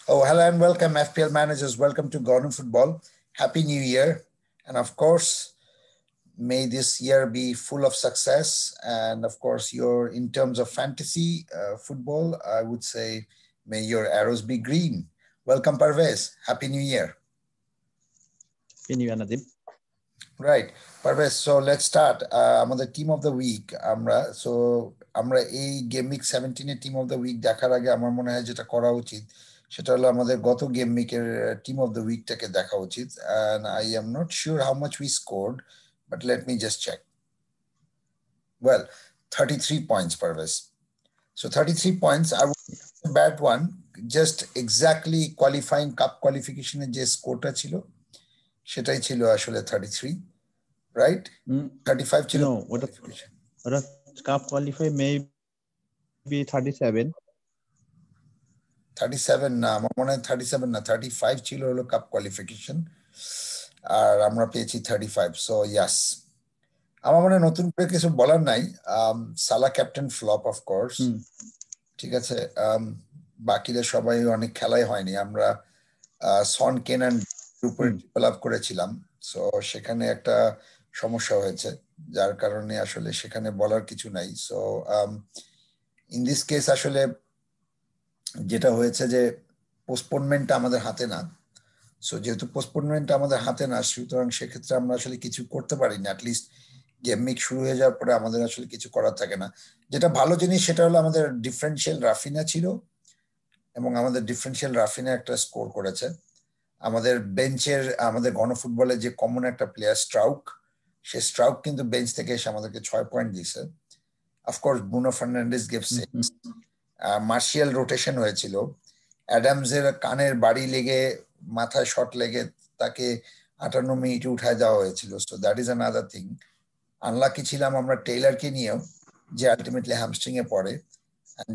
Oh, hello and welcome, FPL managers. Welcome to Gordon Football. Happy New Year. And of course, may this year be full of success. And of course, in terms of fantasy football, I would say, may your arrows be green. Welcome, Parvez. Happy New Year. Happy New Year, Nadim. Right, Parvez. So let's start. আমাদের team of the week. আমরা এই game week 17 এর team of the week দেখার আগে আমার মনে হয় যেটা করা উচিত সেটা হলো আমাদের গত গেম উইকের টিম অফ দ্য উইকটাকে দেখা উচিত and I am not sure how much we scored but let me just check. Well, 33 points, Parvez. So 33 points, I would say a bad one, just exactly qualifying cup qualification এর যে স্কোরটা ছিল সেটাই ছিল আসলে 33, right? 35 ছিল No, what cup qualify maybe 37. 37 না, আমার মনে হয় 37 না, 35 ছিল হলো কাপ কোয়ালিফিকেশন আর আমরা পেয়েছি 35, সো ইয়াস। আমার মনে হয় নতুন করে কিছু বলার নাই। সালা ক্যাপ্টেন ফ্লপ অফ কোর্স, ঠিক আছে। বাকিরা সবাই অনেক খেলাই হয়নি। আমরা সন কেনান উপরে ট্রিপল আপ করেছিলাম, সো সেখানে একটা সমস্যা হয়েছে যার কারণে আসলে সেখানে বলার কিছু নাই। সো ইন দিস কেস আসলে যেটা হয়েছে যে পোস্টপোনমেন্টটা আমাদের হাতে না, সো যেহেতু পোস্টপোনমেন্টটা আমাদের হাতে না সুতরাং সেক্ষেত্রে আমরা আসলে কিছু করতে পারি না। অ্যাটলিস্ট গেম উইক শুরু হয়ে যাওয়ার পরে আমাদের আসলে কিছু করার থাকে না। যেটা ভালো জিনিস সেটা হলো আমাদের ডিফারেন্সিয়াল রাফিনা ছিল এবং আমাদের ডিফারেন্সিয়াল রাফিনা একটা স্কোর করেছে। আমাদের বেঞ্চের আমাদের গণফুটবলের যে কমন একটা প্লেয়ার স্ট্রাউক, সে স্ট্রাউক কিন্তু বেঞ্চ থেকে এসে আমাদেরকে 6 পয়েন্ট দিয়েছে। Of course Bruno Fernandes gave 6, Martial rotation হয়েছিল, অ্যাডামসের কানের বাড়ি লেগে মাথায় শট লেগে তাকে 58 মিনিটে উঠায় দেওয়া হয়েছিল। So that is another thing. Unlucky ছিলাম আমরা টেইলারকে নিয়েও, যে আলটিমেটলি হ্যামস্ট্রিং এ পড়ে।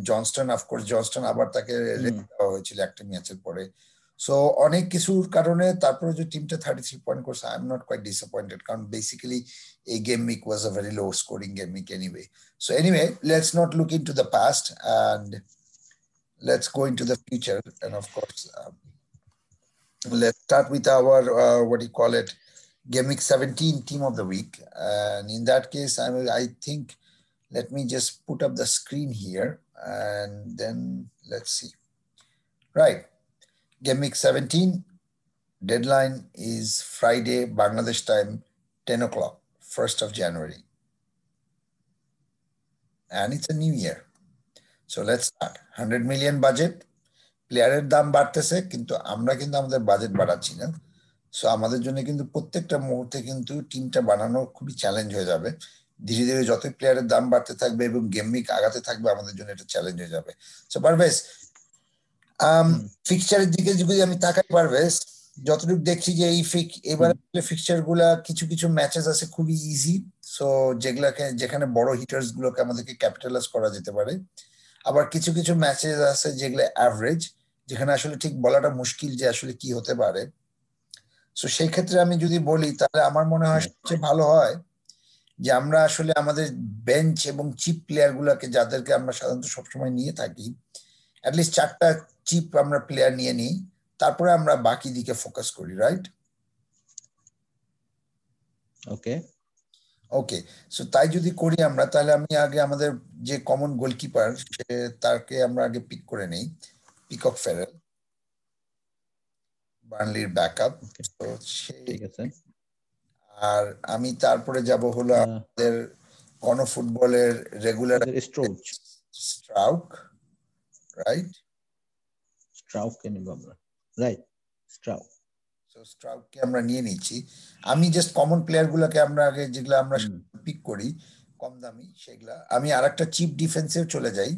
জনস্টন, অফকোর্স জনস্টন আবার তাকে রেখে দেওয়া হয়েছিল একটা ম্যাচের পরে। সো অনেক কিছুর কারণে তারপরে যে টিমটা 33 পয়েন্ট করছে, I am not quite disappointed, কারণ বেসিক্যালি এই game week was a very low scoring game week anyway. So anyway, let's not look into the past and let's go into the future. And of course, let's start with our what do you call it, Game Week 17 Team of the Week. And in that case, I think, let me just put up the screen here and then let's see. Right, Game Week 17 deadline is Friday Bangladesh time, 10 o'clock, 1st of January, and it's a new year. So let's start. 100 million budget. প্লেয়ারের দাম বাড়তেছে কিন্তু আমরা কিন্তু আমাদের budget বাড়াচ্ছি না। So আমাদের জন্য কিন্তু প্রত্যেকটা মুহূর্তে কিন্তু টিমটা বানানো খুবই চ্যালেঞ্জ হয়ে যাবে। ধীরে ধীরে যতই প্লেয়ারের দাম বাড়তে থাকবে এবং গেম উইক আগাতে থাকবে আমাদের জন্য এটা চ্যালেঞ্জ হয়ে যাবে। সো পারভেজ, ফিক্সচারের দিকে যদি আমি তাকাই পারভেজ, যতটুকু দেখছি যে এবার ফিক্সচার গুলা কিছু কিছু ম্যাচেস আছে খুবই ইজি, সো যেখানে বড় হিটার্স গুলোকে আমাদেরকে ক্যাপিটালাইজ করা যেতে পারে। আবার কিছু কিছু ম্যাচেস আছে যেগুলো অ্যাভারেজ, যেখানে আসলে ঠিক বলাটা মুশকিল যে আসলে কি হতে পারে। সো সেই ক্ষেত্রে আমি যদি বলি তাহলে আমার মনে হয় সবচেয়ে ভালো হয় যে আমরা আসলে আমাদের বেঞ্চ এবং চিপ প্লেয়ার গুলাকে, যাদেরকে আমরা সাধারণত সবসময় নিয়ে থাকি, অ্যাটলিস্ট 4টা চিপ আমরা প্লেয়ার নিয়ে নিই, তারপরে আমরা বাকি দিকে ফোকাস করি, রাইট? ওকে ওকে, সো তাই যদি করি আমরা, তাহলে আমি আগে আমাদের যে কমন গোলকিপার তাকে আমরা আগে পিক করে নেই, পিকক ফেরেল, বার্নলির ব্যাকআপ। ঠিক আছে। আর আমি তারপরে যাব হলো আমাদের গণফুটবলের রেগুলার স্ট্রাউক, রাইট? স্ট্রাউককে নিব আমরা, রাইট? সো স্ট্রাউককে আমরা নিয়ে নিচ্ছি। আমি জাস্ট কমন প্লেয়ার গুলোকে আমরা আগে যেগুলো আমরা পিক করি কম দামি সেগুলা। আমি আরেকটা চিপ ডিফেন্সেও চলে যাই,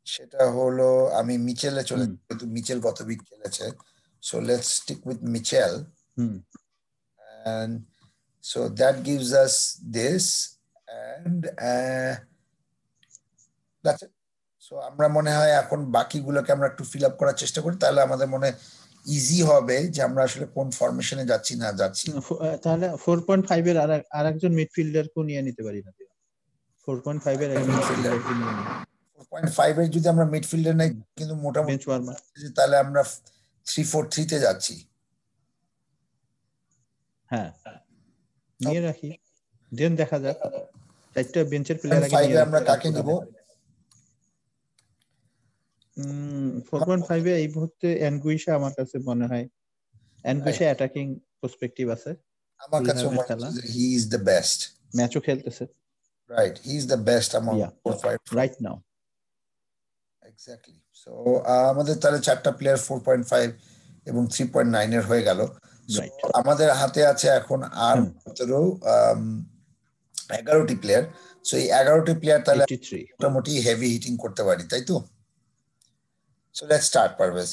সেটা হলো আমি মিচেলে চলে যাই, কিন্তু মিচেল গত উইক খেলেছে। So let's stick with Mitchell, and so that gives us this and that's it. So আমরা মনে হয় এখন বাকিগুলোকে আমরা একটু ফিল আপ করার চেষ্টা করি, তাহলে আমাদের মনে ইজি হবে যে আমরা আসলে কোন ফরমেশনে যাচ্ছি না যাচ্ছি। তাহলে 4.5 এর আরেকজন মিডফিল্ডারকে নিয়ে নিতে পারি না? 4.5 এর একজন মিডফিল্ডারকে নিয়ে নিই। 4.5 এর যদি আমরা মিডফিল্ডার নেই কিন্তু মোটামুটি তাহলে আমরা 3-4-3 তে যাচ্ছি। হ্যাঁ, নিয়ে রাখি, দেন দেখা যাক। চারটা বেঞ্চের প্লেয়ার আগে 5 নিয়ে এ রাখি, আমরা কাকে তারপরে নিব? 4.5 এ এই মুহূর্তে অ্যানগুইশা আমার কাছে মনে হয়, অ্যানগুইশা অ্যাটাকিং পার্সপেক্টিভ আছে, আমার কাছে ফুলহ্যামের মনে খেলা, হচ্ছে যে হি ইজ দ্য বেস্ট। ম্যাচও খেলতেছে। Right, he is the best among Yeah, 4-5 right now. Exactly. So আমাদের তাহলে চারটা প্লেয়ার 4.5 এবং 3.9 এর হয়ে গেল। Right. আমাদের হাতে আছে এখন আর 11টি প্লেয়ার। সো এই 11টি প্লেয়ার তাহলে 83. মোটামুটি হেভি হিটিং করতে পারি, তাই তো? So let's start Parvez.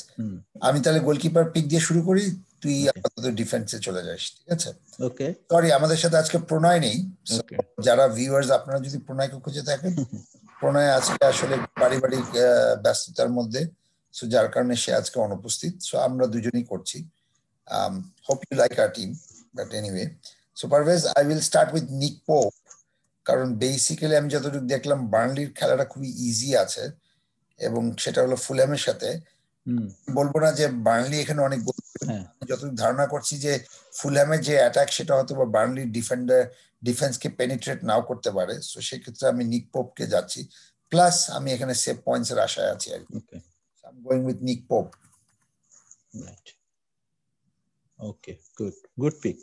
আমি তাহলে গোলকিপার পিক দিয়ে শুরু করি, তুই আপাতত ডিফেন্সে চলে যাস, ঠিক আছে? ওকে, সরি, আমাদের সাথে আজকে প্রণয় নেই। So, ওকে। যারা ভিউয়ার্স আপনারা যদি প্রণয়কে খুঁজে থাকেন, প্রণয় আজকে আসলে পারিবারিক ব্যস্ততার মধ্যে, সো যার কারণে সে আজকে অনুপস্থিত। সো আমরা দুজনেই করছি। Hope you like our team, but anyway. So Parvez, I will start with Nick Pope, কারণ বেসিক্যালি আমি যতটুকু দেখলাম বার্নলির খেলাটা খুবই ইজি আছে, এবং সেটা হলো ফুলহ্যামের সাথে। বলবো না যে বার্নলি এখানে অনেক গোল করবে, আমি যতটুকু ধারণা করছি যে ফুলহ্যামের যে অ্যাটাক সেটা হয়তো বা বার্নলি ডিফেন্সকে পেনিট্রেট নাও করতে পারে। সো সেক্ষেত্রে আমি নিক পোপকে যাচ্ছি, প্লাস আমি এখানে সেভ পয়েন্টস এর আশায় আছি আর কি। I am going with Nick pope. Right, okay, good pick.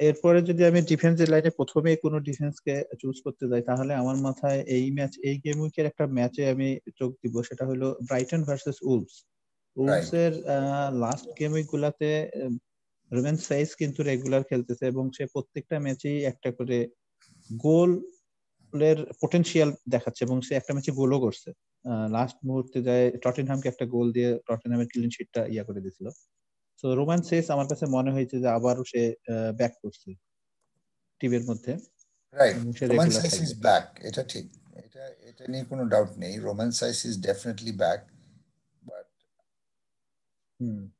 এরপরে যদি আমি ডিফেন্সের লাইনে প্রথমে কোনো ডিফেন্সকে চুজ করতে যাই, তাহলে আমার মাথায় এই গেম উইকের একটা ম্যাচে আমি চোখ দিব, সেটা হলো ব্রাইটন ভার্সেস উলভস। উলভস এর লাস্ট গেম উইক গুলাতে রুবেন সাইস কিন্তু রেগুলার খেলতেছে, এবং সে প্রত্যেকটা ম্যাচেই একটা করে গোলের পটেনশিয়াল দেখাচ্ছে, এবং সে একটা ম্যাচে গোলও করছে। লাস্ট মুহূর্তে যায় টটেনহামকে একটা গোল দিয়ে টটেনহামের ক্লিন শিটটা করে দিয়েছিল। তো রোমান সেস আমার কাছে মনে হয়েছে যে আবারও সে ব্যাক করছে টিমের মধ্যে, রাইট, এবং সে রোমান রেগুলার সাইস ইজ থাকবে। ব্যাক, এটা ঠিক, এটা নিয়ে কোনো ডাউট নেই। Roman সাইস is definitely back, but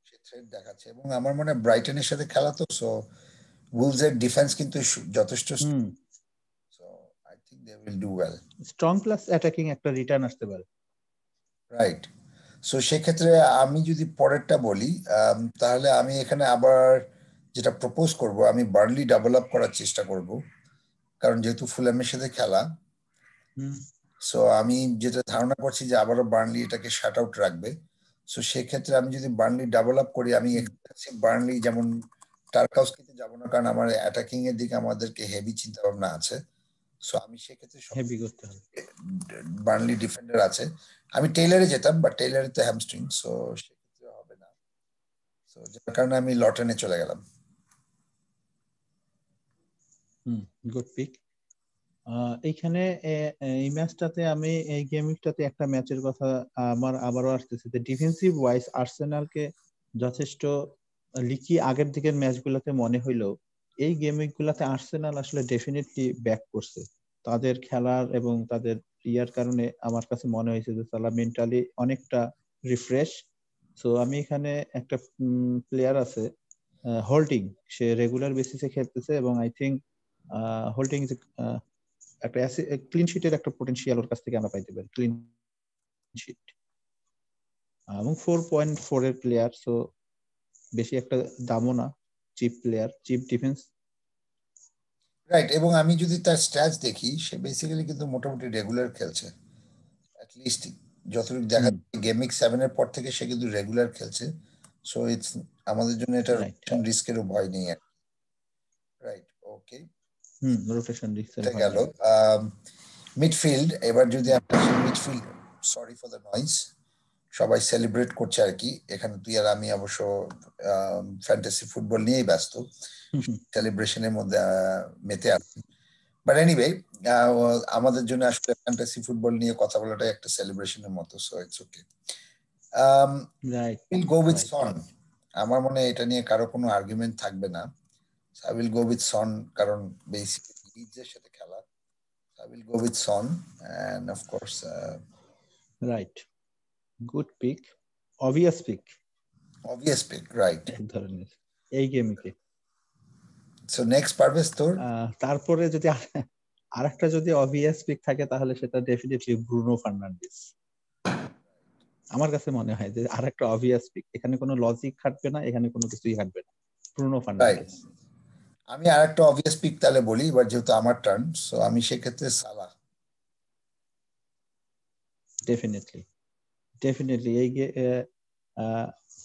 say threat দেখাচ্ছে, এবং আমার মনে হয় ব্রাইটনের সাথে খেলা তো, সো উলভস এর ডিফেন্স কিন্তু যথেষ্ট, so I think they will do well. Strong plus attacking একটা রিটার্ন আসতে পারে। রাইট, সো সেক্ষেত্রে আমি যদি পরেরটা বলি, তাহলে আমি এখানে আবার যেটা প্রপোজ করব, আমি বার্নলি ডাবল আপ করার চেষ্টা করব, কারণ যেহেতু ফুলহ্যামের সাথে খেলা। সো আমি যেটা ধারণা করছি যে আবারও বার্নলি এটাকে শাট আউট রাখবে। সো সেক্ষেত্রে আমি যদি বার্নলি ডাবল আপ করি, আমি বার্নলি যেমন টার্কাউস্কিতে যাবো না, কারণ আমার অ্যাটাকিং এর দিকে আমাদেরকে হেভি চিন্তা ভাবনা আছে। সো আমি সেক্ষেত্রে হেভি করতে হবে, বার্নলি ডিফেন্ডার আছে, আমি টেইলারে যেতাম, বাট টেইলারে তো হ্যামস্ট্রিং, সো সেক্ষেত্রে হবে না। সো যার কারণে আমি লটনে চলে গেলাম। Good pick. এইখানে এই ম্যাচটাতে আমি এই গেমটাতে একটা ম্যাচের কথা আমার আবারও আসতেছে, যে ডিফেন্সিভ ওয়াইজ আর্সেনালকে যথেষ্ট লিকি আগের দিকের ম্যাচগুলোতে মনে হইলো, এই গেম গুলাতে আর্সেনাল আসলে ডেফিনেটলি ব্যাক করছে তাদের খেলার এবং তাদের ইয়ার কারণে। আমার কাছে মনে হয়েছে যে তারা মেন্টালি অনেকটা রিফ্রেশ। সো আমি এখানে একটা প্লেয়ার আছে হোল্ডিং, সে রেগুলার বেসিসে খেলতেছে, এবং আই থিঙ্ক হোল্ডিং একটা ক্লিন শিটের একটা পটেনশিয়াল ওর কাছ থেকে আমরা পাইতে পারি, ক্লিন শিট, এবং 4.4 এর প্লেয়ার, সো বেশি একটা দামও না, cheap player, cheap defence. Right, এবং আমি যদি তার স্ট্যাটস দেখি, সে বেসিক্যালি কিন্তু মোটামুটি রেগুলার খেলছে, অ্যাটলিস্ট যতটুকু দেখা গেমিং 7 এর পর থেকে সে কিন্তু রেগুলার খেলছে। সো ইটস আমাদের জন্য এটা রোটেশন রিস্কেরও ভয় নেই। রাইট, ওকে, রোটেশন রিস্কের ভয় গেল। মিডফিল্ড, এবার যদি আমরা midfield, sorry for the noise, সবাই সেলিব্রেট করছে আর কি এখানে, তুই আর আমি অবশ্য ফ্যান্টাসি ফুটবল নিয়েই ব্যস্ত, সেলিব্রেশনের মধ্যে মেতে আছি। বাট এনিওয়ে, আমাদের জন্য আসলে ফ্যান্টাসি ফুটবল নিয়ে কথা বলাটাই একটা সেলিব্রেশনের মতো, so it's okay. Will go with Son, আমার মনে হয় এটা নিয়ে কারো কোনো আর্গুমেন্ট থাকবে না। আই উইল গো উইথ সন, কারণ বেসিক্যালি লিডসের সাথে খেলা। I will go with Son, and of course, right, good pick, obvious pick, right. এক ধরনের এই গেমকে। So next Parvez তোর, তারপরে যদি আরেকটা যদি অবভিয়াস পিক থাকে, তাহলে সেটা ডেফিনেটলি ব্রুনো ফার্নান্ডেজ। আমার কাছে মনে হয় যে আরেকটা অবভিয়াস পিক, এখানে কোনো লজিক খাটবে না, এখানে কোনো কিছুই খাটবে না, ব্রুনো ফার্নান্ডেজ। আমি আরেকটা অবভিয়াস পিক তাহলে বলি, এবার যেহেতু আমার টার্ন, সো আমি সেক্ষেত্রে সালাহ। ডেফিনেটলি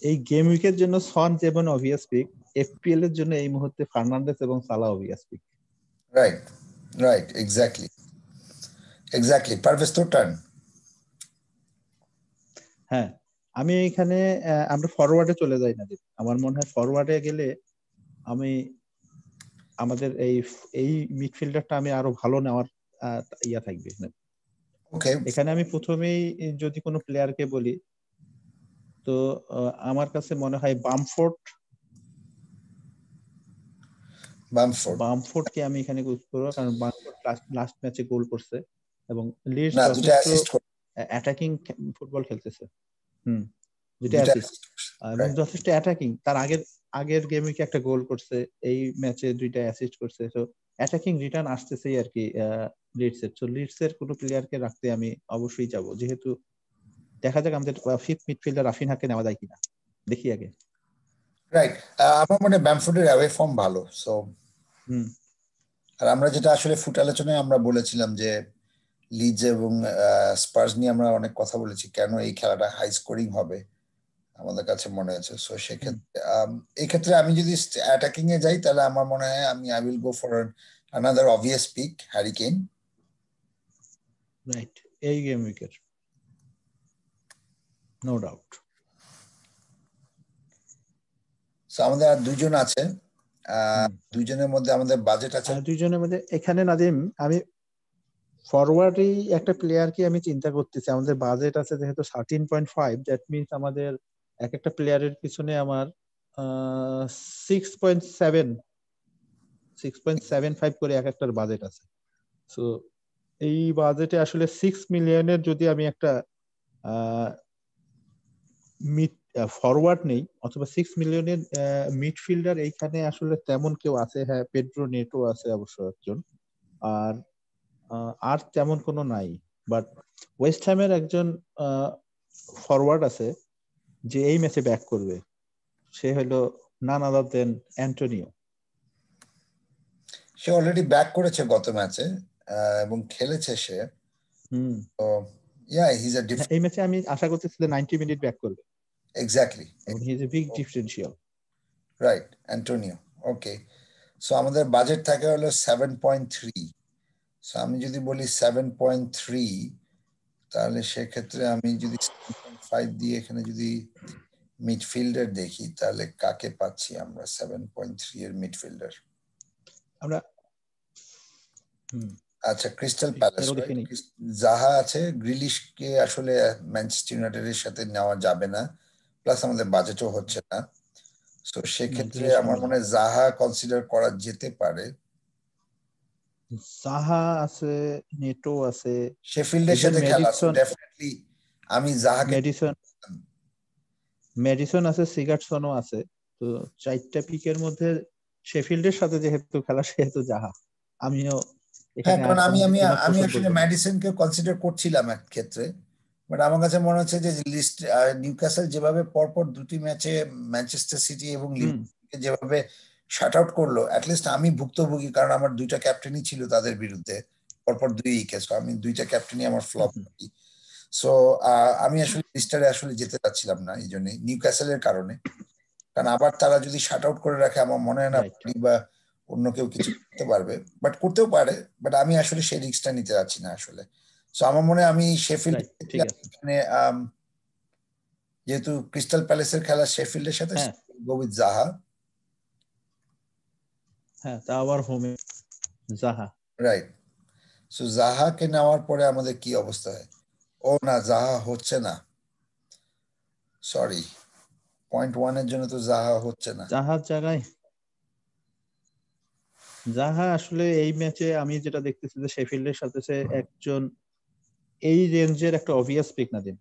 এই গেম উইকের জন্য সন যেমন অবভিয়াস পিক, এফপিএল এর জন্য এই মুহূর্তে ফার্নান্ডেজ এবং Salah obvious pick. Right right, exactly. Parvez, তোর টার্ন। হ্যাঁ, আমি এখানে আমরা ফরওয়ার্ডে চলে যাই না, আমার মনে হয় ফরওয়ার্ডে গেলে আমি আমাদের এই মিডফিল্ডারটা আমি আরো ভালো নেওয়ার ইয়া থাকবে। ওকে, এখানে আমি প্রথমেই যদি কোনো প্লেয়ারকে বলি, তো আমার কাছে মনে হয় বামফোর্ডকে আমি এখানে ইউজ করবো, কারণ বামফোর্ড লাস্ট ম্যাচে গোল করছে এবং লিডস না, দুটো যথেষ্ট অ্যাসিস্ট অ্যাটাকিং ফুটবল খেলতেছে। দুটো দুটো অ্যাসিস্ট এবং right. যথেষ্ট অ্যাটাকিং। তার আগের গেমে কি একটা গোল করছে, এই ম্যাচে দুইটা অ্যাসিস্ট করছে। তো অ্যাটাকিং রিটার্ন আসতেছেই আর কি লিডসের। তো লিডসের কোনো প্লেয়ারকে রাখতে আমি অবশ্যই যাব, যেহেতু দেখা যাক আমাদের ফিফথ মিডফিল্ডার রাফিনহাকে নেওয়া যায় কিনা, দেখি আগে। রাইট, আমার মনে হয় ব্যামফোর্ডের অ্যাওয়ে ফর্ম ভালো। সো আর আমরা যেটা আসলে ফুট আলোচনায় আমরা বলেছিলাম যে লিডস এবং স্পার্স নিয়ে আমরা অনেক কথা বলেছি, কেন এই খেলাটা হাই স্কোরিং হবে আমাদের কাছে মনে হয়েছে। সো সেক্ষেত্রে এই ক্ষেত্রে আমি যদি অ্যাটাকিং এ যাই, তাহলে আমার মনে হয় I will go for another obvious pick, Harry Kane. Right, এই game week no doubt. So আমাদের আর দুইজন আছে, দুইজনের মধ্যে আমাদের বাজেট আছে। দুইজনের মধ্যে এখানে নাদিম, আমি ফরওয়ার্ডেই একটা প্লেয়ারকে আমি চিন্তা করতেছি। আমাদের বাজেট আছে যেহেতু 13.5, দ্যাট মিনস আমাদের এক একটা প্লেয়ারের পিছনে আমার 6.75 করে এক একটার বাজেট আছে। সো এই বাজেটে আসলে 6 মিলিয়নের যদি আমি একটা মিড ফরওয়ার্ড নেই, অথবা 6 মিলিয়নের মিডফিল্ডার, এইখানে আসলে তেমন কেউ আছে। হ্যাঁ, পেড্রো নেটো আছে অবশ্য একজন, আর তেমন কোনো নাই। বাট ওয়েস্ট হ্যামের একজন ফরওয়ার্ড আছে যে এই ম্যাচে ব্যাক করবে, সে হলো নান আদার দেন অ্যান্টোনিও। সে অলরেডি ব্যাক করেছে গত ম্যাচে এবং খেলেছে সে। তো ইয়া, হি ইজ আ ডিফারেন্ট। এই ম্যাচে আমি আশা করতেছি যে 90 মিনিট ব্যাক করবে। এক্স্যাক্টলি, এবং he is a big differential. Right, Antonio. Okay, so আমাদের বাজেট থাকে হলো 7.3। সো আমি যদি বলি 7.3, তাহলে সেক্ষেত্রে আমি যদি 7.5 দিয়ে এখানে যদি মিডফিল্ডার দেখি, তাহলে কাকে পাচ্ছি আমরা 7.3 এর মিডফিল্ডার? আমরা আচ্ছা, ক্রিস্টাল প্যালেস, জাহা আছে। গ্রিলিশকে আসলে ম্যানচেস্টার ইউনাইটেডের সাথে নেওয়া যাবে না, প্লাস আমাদের বাজেটও হচ্ছে না। সো সেক্ষেত্রে আমার মনে হয় জাহা কনসিডার করা যেতে পারে। জাহা আছে, নেটো আছে, শেফিল্ডের সাথে খেলা, সো ডেফিনেটলি আমি জাহাকে। মেডিসন আছে, সিগারসনও আছে। তো চারটা পিকের মধ্যে শেফিল্ডের সাথে যেহেতু খেলা, সেহেতু জাহা। আমিও হ্যাঁ, কারণ আমি আসলে ম্যাডিসনকে কনসিডার করছিলাম এক ক্ষেত্রে, বাট আমার কাছে মনে হচ্ছে যে লিস্ট নিউক্যাসল যেভাবে পরপর দুটি ম্যাচে ম্যানচেস্টার সিটি এবং লিভারপুলকে যেভাবে শাট আউট করলো, অ্যাটলিস্ট আমি ভুক্তভোগী, কারণ আমার দুইটা ক্যাপ্টেনই ছিল তাদের বিরুদ্ধে পরপর 2 উইকেট। আমি দুইটা ক্যাপ্টেনই আমার ফ্লপ করি। সো আমি আসলে লিস্টারে আসলে যেতে চাচ্ছিলাম না এই জন্যই, নিউক্যাসলের কারণে। কারণ আবার তারা যদি শাট আউট করে রাখে, আমার মনে হয় না বা অন্য কেউ কিছু করতে পারবে, বাট করতেও পারে। বাট আমি আসলে সেই রিস্কটা নিতে যাচ্ছি না আসলে। সো আমার মনে হয় আমি শেফিল্ড এখানে, যেহেতু ক্রিস্টাল প্যালেসের খেলা শেফিল্ডের সাথে, গো উইথ জাহা। হ্যাঁ, তা আবার হোমে জাহা। রাইট, সো জাহাকে নেওয়ার পরে আমাদের কি অবস্থা হয়? ও না, জাহা হচ্ছে না, সরি, 0.1 এর জন্য তো জাহা হচ্ছে না। জাহার জায়গায় জাহা আসলে এই ম্যাচে আমি যেটা দেখতেছি যে শেফিল্ডের সাথে সে একজন এই রেঞ্জের একটা অবভিয়াস পিক না দিন।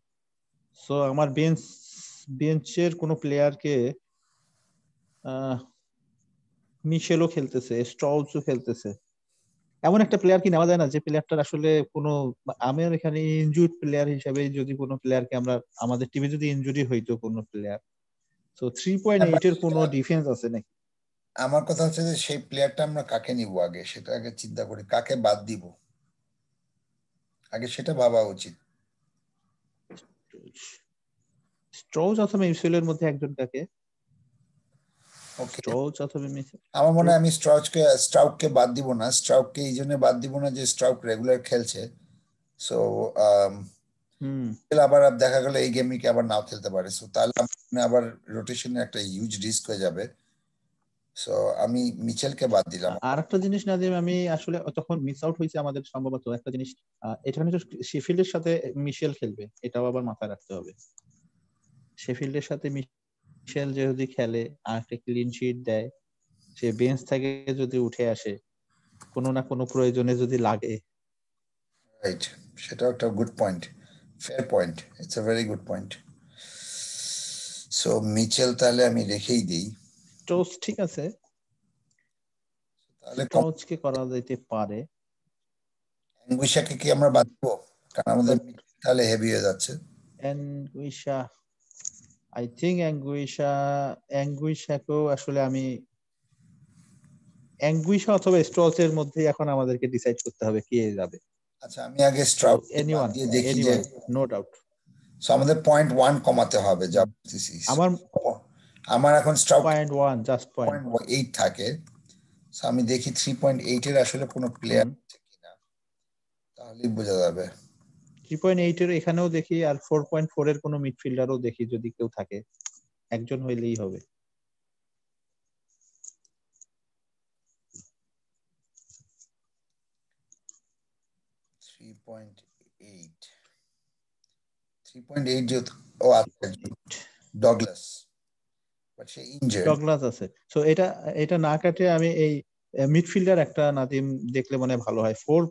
সো আমার বেঞ্চের কোন প্লেয়ারকে, মিশেলও খেলতেছে, স্ট্রাউসও খেলতেছে, এমন একটা প্লেয়ার কি নেওয়া যায় না যে প্লেয়ারটার আসলে কোনো, আমার এখানে ইনজুর্ড প্লেয়ার হিসেবে যদি কোনো প্লেয়ারকে আমরা, আমাদের টিমে যদি ইনজুরি হইতো কোনো প্লেয়ার, তো 3.8 এর কোনো ডিফেন্স আছে নাকি? আমার কথা হচ্ছে যে সেই প্লেয়ারটা আমরা কাকে নিব আগে, সেটা আগে চিন্তা করি, কাকে বাদ দিব আগে সেটা ভাবা উচিত। স্ট্রোজ অথবা মিচেলের মধ্যে একজন কাকে? ওকে, স্ট্রোজ অথবা মিচেল। আমার মনে হয় আমি স্ট্রাউককে বাদ দিব না। স্ট্রাউককে এই জন্য বাদ দিব না যে স্ট্রাউক রেগুলার খেলছে, সো আবার দেখা গেল এই গেমে কি আবার নাও খেলতে পারে, সো তাহলে আবার রোটেশনে একটা হিউজ রিস্ক হয়ে যাবে। সো আমি মিচেলকে বাদ দিলাম। আর একটা জিনিস না যে আমি আসলে তখন মিস আউট হয়েছে আমাদের সম্ভবত একটা জিনিস, এখানে তো শেফিল্ডের সাথে মিশেল খেলবে, এটাও আবার মাথায় রাখতে হবে। শেফিল্ডের সাথে মিশেল যদি খেলে আর একটা ক্লিন শিট দেয়, সে বেঞ্চ থেকে যদি উঠে আসে কোনো না কোনো প্রয়োজনে যদি লাগে। রাইট, সেটাও একটা good point, fair point, it's a very good point. So Mitchell তাহলে আমি রেখেই দিই। স্টোজ ঠিক আছে, তাহলে স্টোজকে করা যেতে পারে। অ্যাঙ্গুইশাকে কি আমরা বাদ দেবো? কারণ আমাদের তাহলে হেভি হয়ে যাচ্ছে। অ্যাঙ্গুইশা, আই থিঙ্ক অ্যাঙ্গুইশাকেও আসলে আমি অ্যাঙ্গুইশা অথবা স্ট্রোচের মধ্যে এখন আমাদেরকে ডিসাইড করতে হবে কে যাবে। আচ্ছা, আমি আগে স্ট্রাউক এনিওয়ান, দিয়ে দেখি যে এনিওয়ান, নো ডাউট। সো আমাদের 0.1 কমাতে হবে যা বলতেছি। আমার আমার এখন স্ট্রাউক 0.1 জাস্ট পয়েন্ট। 0.8 থাকে, সো আমি দেখি 3.8 এর আসলে কোনো প্লেয়ার আছে কিনা, তাহলেই বোঝা যাবে। 3.8 এর এখানেও দেখি, আর 4.4 এর কোনো মিডফিল্ডারও দেখি যদি কেউ থাকে, একজন হইলেই হবে। Douglas, but say injured. Douglas আছে, সো এটা এটা না কাটে আমি এই মিডফিল্ডার একটা নাদিম দেখলে মানে ভালো হয়। 4.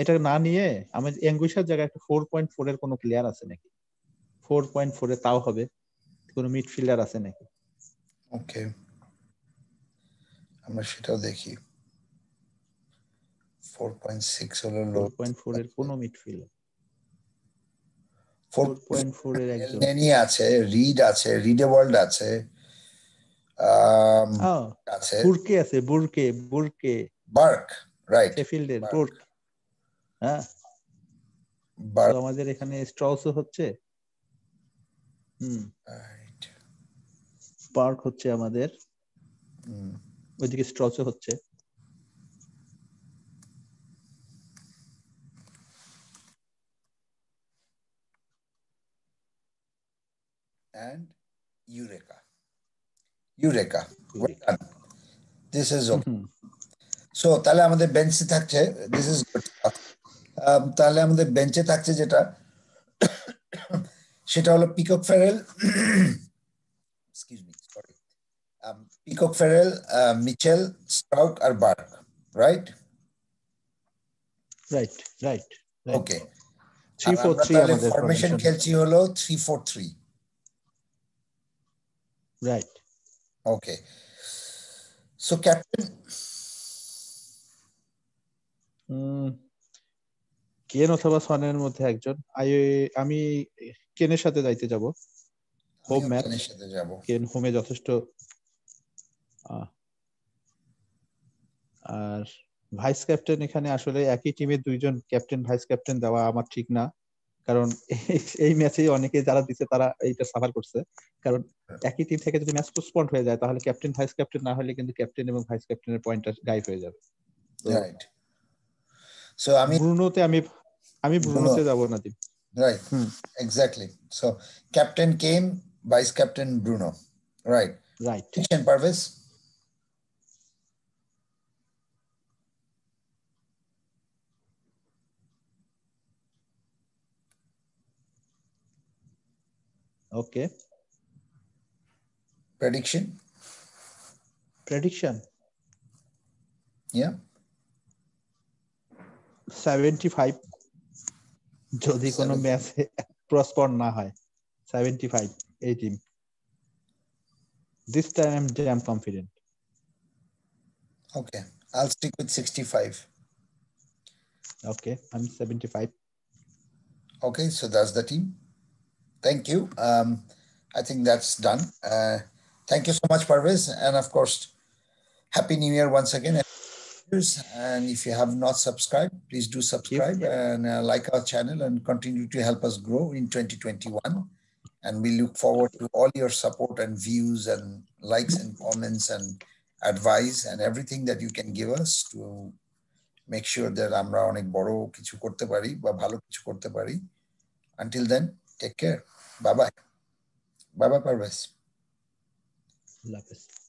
এটা না নিয়ে আমি অ্যাঙ্গুইশার জায়গায় একটা 4.4 এর কোনো প্লেয়ার আছে নাকি? 4.4 এ তাও হবে, কোনো মিডফিল্ডার আছে নাকি? ওকে, আমরা সেটাও দেখি। 4.6 হলো লো। 4.4 এর কোনো মিডফিল্ডার, 4.4 এর একজন আছে, রিড আছে, রিডেওয়ার্ল্ড আছে, আছে বুরকে আছে, বুরকে বার্ক, রাইট, শেফিল্ডের বুর্ক। হ্যাঁ, তো আমাদের এখানে স্ট্রাউসও হচ্ছে, পার্ক হচ্ছে আমাদের, ওইদিকে স্ট্রাউসও হচ্ছে। and Eureka. Well done. This is okay. So তাহলে আমাদের বেঞ্চে থাকছে, this is good stuff. তাহলে আমাদের বেঞ্চে থাকছে যেটা, সেটা হলো Peacock Farrell, excuse me, sorry, Peacock Farrell, Mitchell, Struijk আর বার্ক, রাইট? রাইট। ওকে, 3-4-3 তাহলে আমাদের ফরমেশন খেলছি হলো 3-4-3, রাইট। ওকে, সো ক্যাপ্টেন কেন অথবা সনের মধ্যে একজন, আমি কেনের সাথে যাইতে যাব, হোম ম্যাচ, সাথে যাব। কেন হোমে যথেষ্ট। আর ভাইস ক্যাপ্টেন এখানে আসলে একই টিমে দুইজন ক্যাপ্টেন ভাইস ক্যাপ্টেন দেওয়া আমার ঠিক না, কারণ এই ম্যাচে অনেকে যারা দিচ্ছে তারা এইটা সাফার করছে। কারণ একই টিম থেকে যদি ম্যাচ পোস্টপন্ড হয়ে যায় তাহলে ক্যাপ্টেন ভাইস ক্যাপ্টেন না হলে কিন্তু ক্যাপ্টেন এবং ভাইস ক্যাপ্টেনের পয়েন্টটা গায়েব হয়ে যাবে। রাইট, সো ব্রুনোতে আমি ব্রুনোতে যাব না দিন। Right, exactly. So Captain Kane, Vice Captain Bruno. Right. Prediction, Parvez? Okay. Prediction? Yeah. 75 যদি কোনো ম্যাচে প্রসপন্ড না হয়, 75 এই team. This time I'm damn confident. Okay, I'll stick with 65. Okay, I'm 75. Okay, so that's the team. Thank you. I think that's done. Thank you so much, Parvez. And of course, Happy New Year once again. And if you have not subscribed, please do subscribe and like our channel and continue to help us grow in 2021. And we look forward to all your support and views and likes and comments and advice and everything that you can give us to make sure that আমরা অনেক বড় কিছু করতে পারি বা ভালো কিছু করতে পারি. Until then, take care. Bye bye. Bye bye, Parvez. Allah Hafiz.